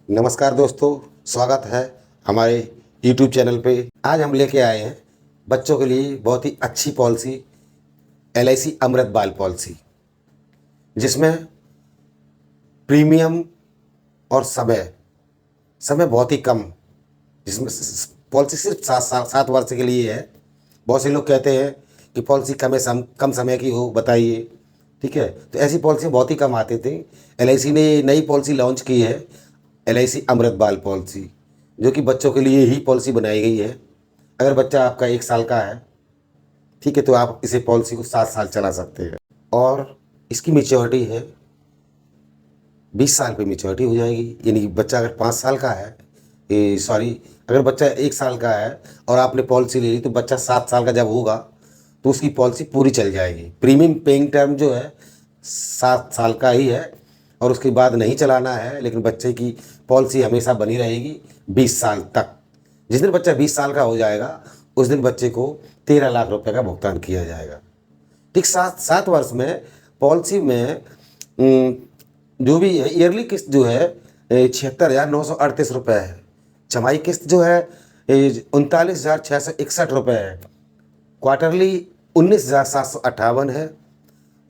नमस्कार दोस्तों, स्वागत है हमारे YouTube चैनल पे। आज हम लेके आए हैं बच्चों के लिए बहुत ही अच्छी पॉलिसी, LIC अमृत बाल पॉलिसी, जिसमें प्रीमियम और समय समय बहुत ही कम, जिसमें पॉलिसी सिर्फ 7 वर्ष के लिए है। बहुत से लोग कहते हैं कि पॉलिसी कम समय की हो, बताइए। ठीक है, तो ऐसी पॉलिसी बहुत ही कम आती थी। LIC ने नई पॉलिसी लॉन्च की है, LIC अमृत बाल पॉलिसी, जो कि बच्चों के लिए ही पॉलिसी बनाई गई है। अगर बच्चा आपका 1 साल का है, ठीक है, तो आप इसे पॉलिसी को 7 साल चला सकते हैं। और इसकी मेच्योरिटी है 20 साल पे मेच्योरिटी हो जाएगी। यानी कि बच्चा अगर 5 साल का है, अगर बच्चा 1 साल का है और आपने पॉलिसी ले ली, तो बच्चा 7 साल का जब होगा तो उसकी पॉलिसी पूरी चल जाएगी। प्रीमियम पेइंग टर्म जो है 7 साल का ही है और उसके बाद नहीं चलाना है, लेकिन बच्चे की पॉलिसी हमेशा बनी रहेगी 20 साल तक। जिस दिन बच्चा 20 साल का हो जाएगा, उस दिन बच्चे को 13 लाख रुपए का भुगतान किया जाएगा। ठीक 7 वर्ष में पॉलिसी में जो भी है, ईयरली किस्त जो है 76,938 है। छमाही किस्त जो है 39,661 रुपये है। क्वार्टरली 19,758 है।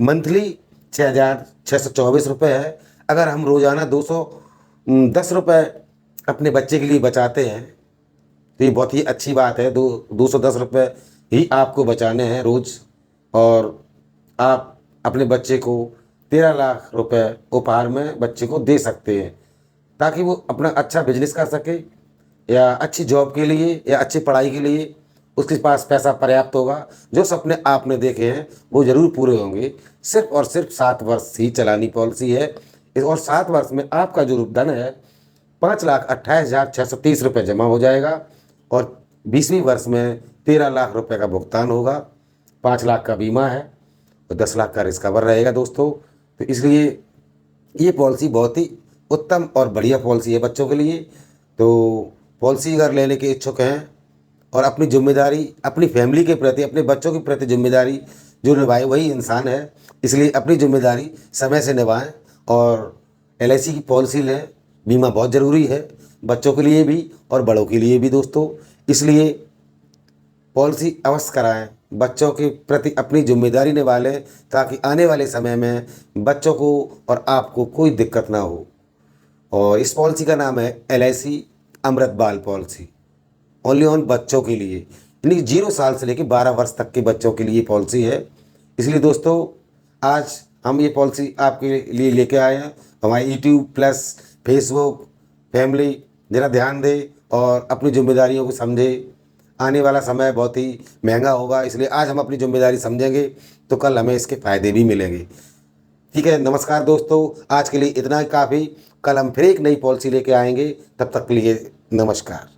मंथली 6,624 रुपये है। अगर हम रोज़ाना 210 रुपये अपने बच्चे के लिए बचाते हैं, तो ये बहुत ही अच्छी बात है। 210 रुपये ही आपको बचाने हैं रोज़, और आप अपने बच्चे को 13 लाख रुपए उपहार में बच्चे को दे सकते हैं, ताकि वो अपना अच्छा बिजनेस कर सके, या अच्छी जॉब के लिए, या अच्छी पढ़ाई के लिए उसके पास पैसा पर्याप्त होगा। जो सपने आपने देखे हैं वो ज़रूर पूरे होंगे। सिर्फ और सिर्फ 7 वर्ष ही चलानी पॉलिसी है। और 7 वर्ष में आपका जो धन है 5,28,630 रुपये जमा हो जाएगा, और 20वीं वर्ष में 13 लाख रुपए का भुगतान होगा। 5 लाख का बीमा है और 10 लाख का रिस्क कवर रहेगा दोस्तों। तो इसलिए ये पॉलिसी बहुत ही उत्तम और बढ़िया पॉलिसी है बच्चों के लिए। तो पॉलिसी अगर लेने के इच्छुक हैं और अपनी जिम्मेदारी, अपनी फैमिली के प्रति, अपने बच्चों के प्रति जिम्मेदारी जो निभाए वही इंसान है, इसलिए अपनी जिम्मेदारी समय से निभाएं और LIC की पॉलिसी लें। बीमा बहुत ज़रूरी है, बच्चों के लिए भी और बड़ों के लिए भी दोस्तों। इसलिए पॉलिसी अवश्य कराएं, बच्चों के प्रति अपनी जिम्मेदारी निभा लें, ताकि आने वाले समय में बच्चों को और आपको कोई दिक्कत ना हो। और इस पॉलिसी का नाम है LIC अमृत बाल पॉलिसी, ओनली ऑन बच्चों के लिए, यानी 0 साल से लेकर 12 वर्ष तक के बच्चों के लिए पॉलिसी है। इसलिए दोस्तों, आज हम ये पॉलिसी आपके लिए लेके आए हैं। हमारे YouTube प्लस फेसबुक फैमिली ज़रा ध्यान दे और अपनी जिम्मेदारियों को समझे। आने वाला समय बहुत ही महंगा होगा, इसलिए आज हम अपनी जिम्मेदारी समझेंगे तो कल हमें इसके फ़ायदे भी मिलेंगे। ठीक है, नमस्कार दोस्तों, आज के लिए इतना ही काफ़ी। कल हम फिर एक नई पॉलिसी लेके आएंगे, तब तक के लिए नमस्कार।